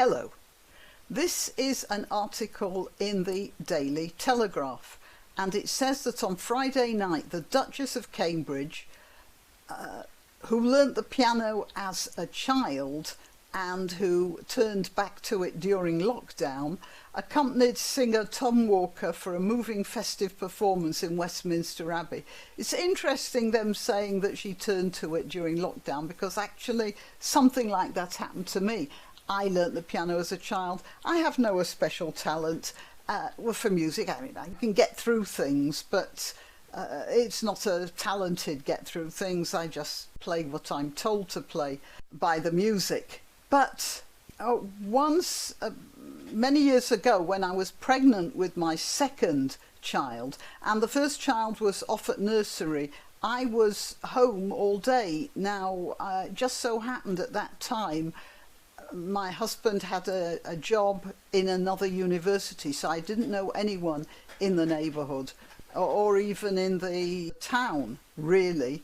Hello, this is an article in the Daily Telegraph, and it says that on Friday night the Duchess of Cambridge, who learnt the piano as a child and who turned back to it during lockdown, accompanied singer Tom Walker for a moving festive performance in Westminster Abbey. It's interesting them saying that she turned to it during lockdown, because actually something like that happened to me. I learnt the piano as a child. I have no special talent for music. I mean, I can get through things, but it's not a talented get through things. I just play what I'm told to play by the music. But once, many years ago, when I was pregnant with my second child, and the first child was off at nursery, I was home all day. Now, just so happened at that time, my husband had a job in another university, so I didn't know anyone in the neighbourhood or even in the town, really.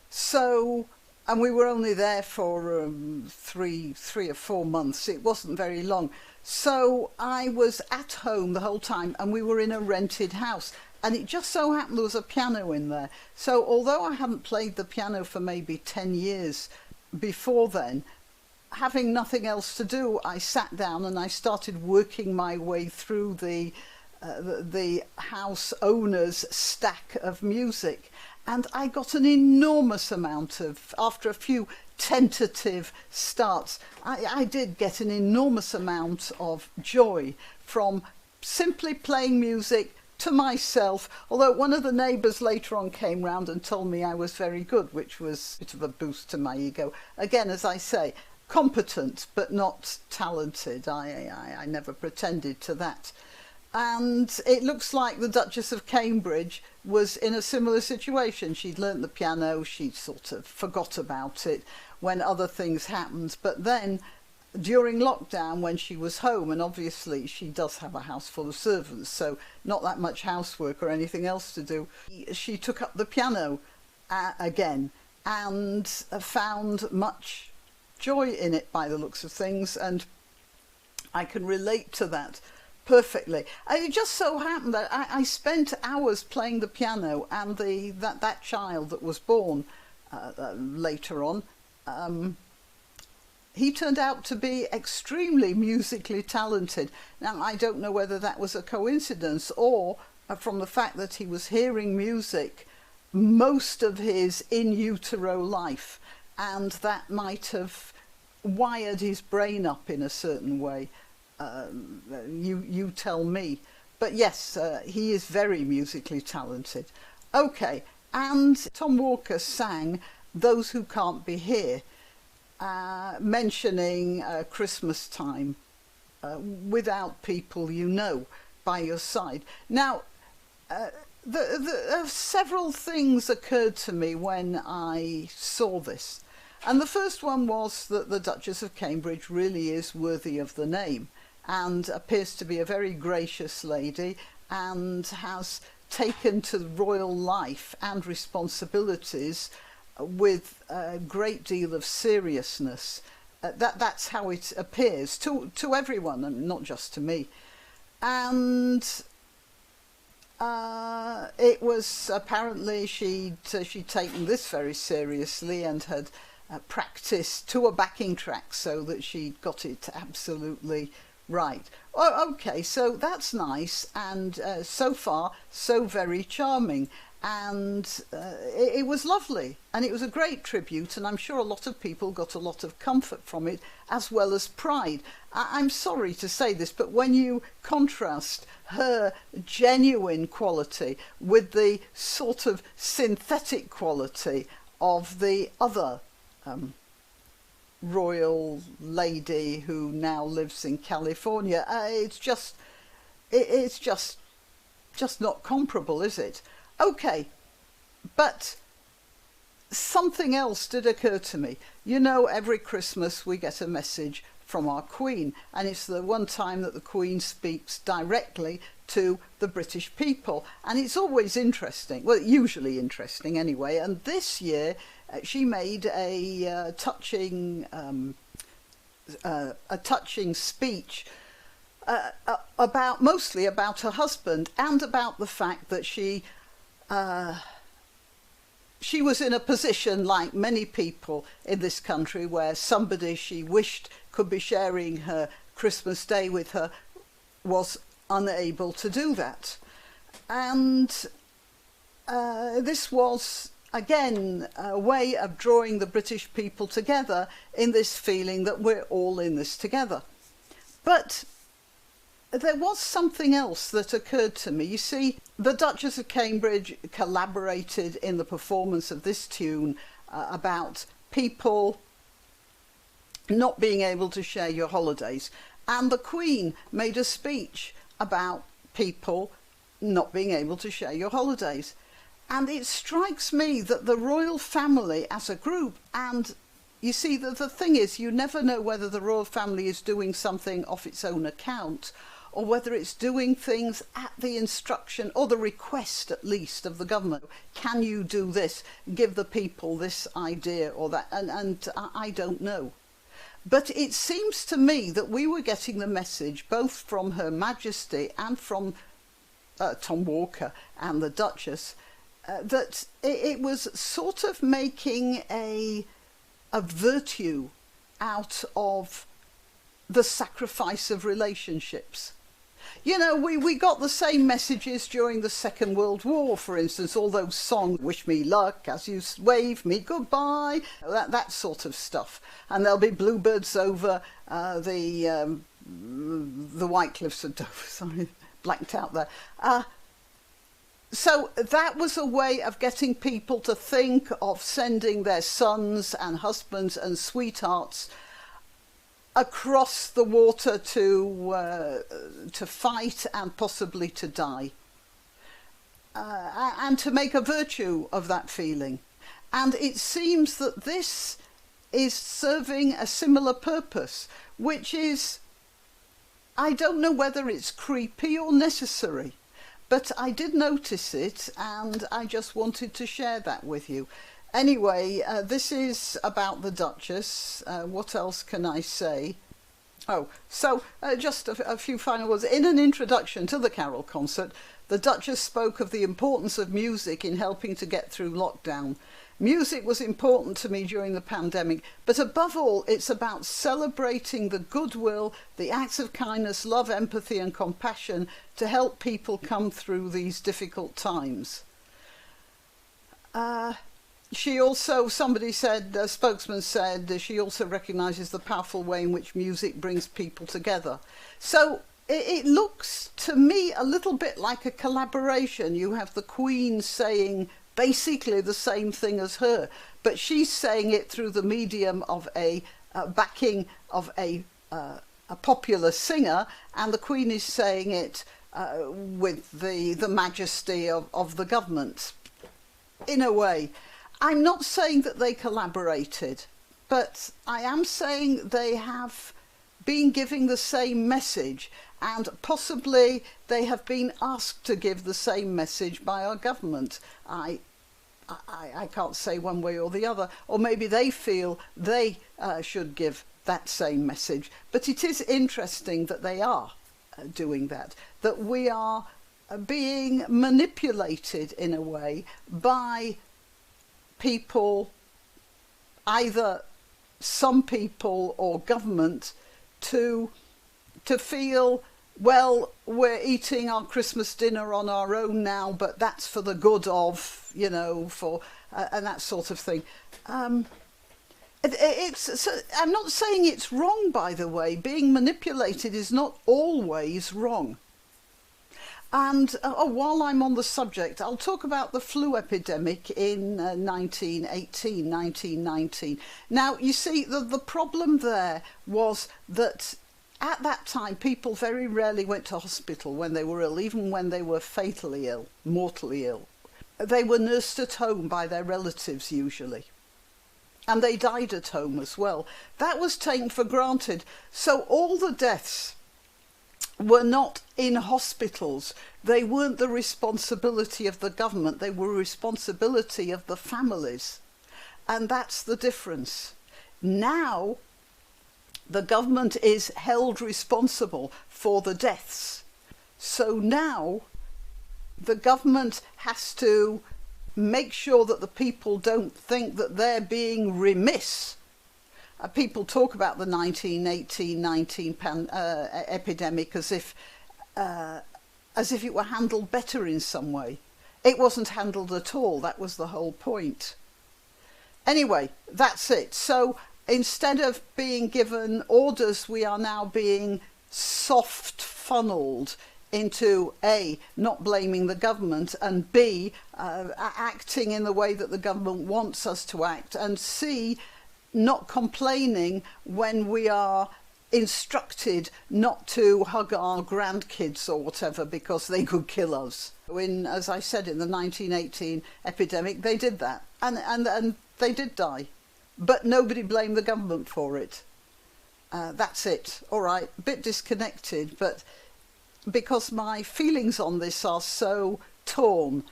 So, and we were only there for three or 4 months. It wasn't very long. So I was at home the whole time, and we were in a rented house. And it just so happened there was a piano in there. So although I hadn't played the piano for maybe 10 years before then, having nothing else to do, I sat down and I started working my way through the house owner's stack of music. And I got an enormous amount of, after a few tentative starts, I did get an enormous amount of joy from simply playing music to myself, although one of the neighbours later on came round and told me I was very good, which was a bit of a boost to my ego. Again, as I say, competent but not talented. I never pretended to that. And it looks like the Duchess of Cambridge was in a similar situation. She'd learnt the piano, she'd sort of forgot about it when other things happened. But then, during lockdown, when she was home, and obviously she does have a house full of servants, so not that much housework or anything else to do, she took up the piano again and found much joy in it by the looks of things, and I can relate to that perfectly. It just so happened that I spent hours playing the piano, and that child that was born later on, he turned out to be extremely musically talented. Now, I don't know whether that was a coincidence or from the fact that he was hearing music most of his in utero life, and that might have wired his brain up in a certain way. You tell me. But yes, he is very musically talented. Okay, and Tom Walker sang Those Who Can't Be Here, mentioning Christmas time, without people you know by your side. Now, several things occurred to me when I saw this. And the first one was that the Duchess of Cambridge really is worthy of the name, and appears to be a very gracious lady, and has taken to royal life and responsibilities with a great deal of seriousness. That's how it appears to everyone, and not just to me. And it was apparently she'd taken this very seriously and had practiced to a backing track so that she got it absolutely right. Oh, okay, so that's nice, and so far so very charming, and it was lovely, and it was a great tribute, and I'm sure a lot of people got a lot of comfort from it as well as pride. I'm sorry to say this, but when you contrast her genuine quality with the sort of synthetic quality of the other royal lady who now lives in California, it's just not comparable, is it? Okay, but something else did occur to me. You know, every Christmas we get a message from our Queen, and it's the one time that the Queen speaks directly to the British people, and it's always interesting, well, usually interesting anyway, and this year she made a touching a touching speech mostly about her husband, and about the fact that she was in a position, like many people in this country, where somebody she wished could be sharing her Christmas Day with her was unable to do that. And this was, again, a way of drawing the British people together in this feeling that we're all in this together. But there was something else that occurred to me. You see, the Duchess of Cambridge collaborated in the performance of this tune about people not being able to share your holidays. And the Queen made a speech about people not being able to share your holidays. And it strikes me that the royal family as a group, and you see, the thing is, you never know whether the royal family is doing something off its own account, or whether it's doing things at the instruction, or the request at least, of the government. Can you do this? Give the people this idea or that? And I don't know. But it seems to me that we were getting the message, both from Her Majesty and from Tom Walker and the Duchess, that it was sort of making a virtue out of the sacrifice of relationships. You know, we got the same messages during the Second World War, for instance, all those songs, Wish Me Luck, As You Wave Me Goodbye, that sort of stuff. And there'll be bluebirds over the White Cliffs of Dover, sorry, blanked out there. So that was a way of getting people to think of sending their sons and husbands and sweethearts across the water to fight and possibly to die, and to make a virtue of that feeling. And it seems that this is serving a similar purpose, which is, I don't know whether it's creepy or necessary, but I did notice it, and I just wanted to share that with you. Anyway, this is about the Duchess. What else can I say? Oh, so just a few final words. In an introduction to the carol concert, the Duchess spoke of the importance of music in helping to get through lockdown. Music was important to me during the pandemic, but above all, it's about celebrating the goodwill, the acts of kindness, love, empathy and compassion to help people come through these difficult times. She also, somebody said, a spokesman said, she also recognises the powerful way in which music brings people together. So it looks to me a little bit like a collaboration. You have the Queen saying basically the same thing as her, but she's saying it through the medium of a backing of a popular singer, and the Queen is saying it with the majesty of the government. In a way, I'm not saying that they collaborated, but I am saying they have been giving the same message, and possibly they have been asked to give the same message by our government. I can't say one way or the other, or maybe they feel they should give that same message. But it is interesting that they are doing that we are being manipulated in a way by people, either some people or government, to feel, well, we're eating our Christmas dinner on our own now, but that's for the good of, you know, for and that sort of thing. I'm not saying it's wrong, by the way. Being manipulated is not always wrong. And while I'm on the subject, I'll talk about the flu epidemic in 1919. Now, you see, the problem there was that at that time, people very rarely went to hospital when they were ill, even when they were fatally ill, mortally ill. They were nursed at home by their relatives, usually. And they died at home as well. That was taken for granted. So all the deaths were not in hospitals. They weren't the responsibility of the government. They were responsibility of the families. And that's the difference. Now, The government is held responsible for the deaths. So now the government has to make sure that the people don't think that they're being remiss. People talk about the 1918-19 epidemic as if it were handled better in some way. It wasn't handled at all. That was the whole point. Anyway, that's it. So instead of being given orders, we are now being soft funneled into A, not blaming the government, and B, acting in the way that the government wants us to act, and C, not complaining when we are instructed not to hug our grandkids or whatever because they could kill us. As I said, in the 1918 epidemic, they did that, and they did die, but nobody blamed the government for it. That's it. All right, a bit disconnected, but because my feelings on this are so torn,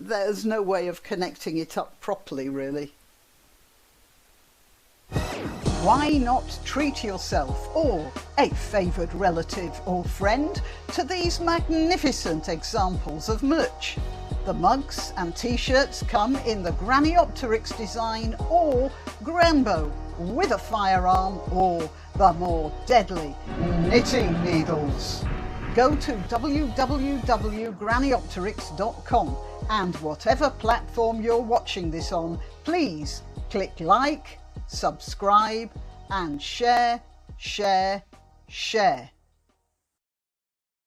there's no way of connecting it up properly, really. Why not treat yourself or a favoured relative or friend to these magnificent examples of merch? The mugs and t-shirts come in the Graniopteryx design or Granbo with a firearm or the more deadly knitting needles. Go to www.graniopteryx.com and whatever platform you're watching this on, please click like, subscribe and share, share, share.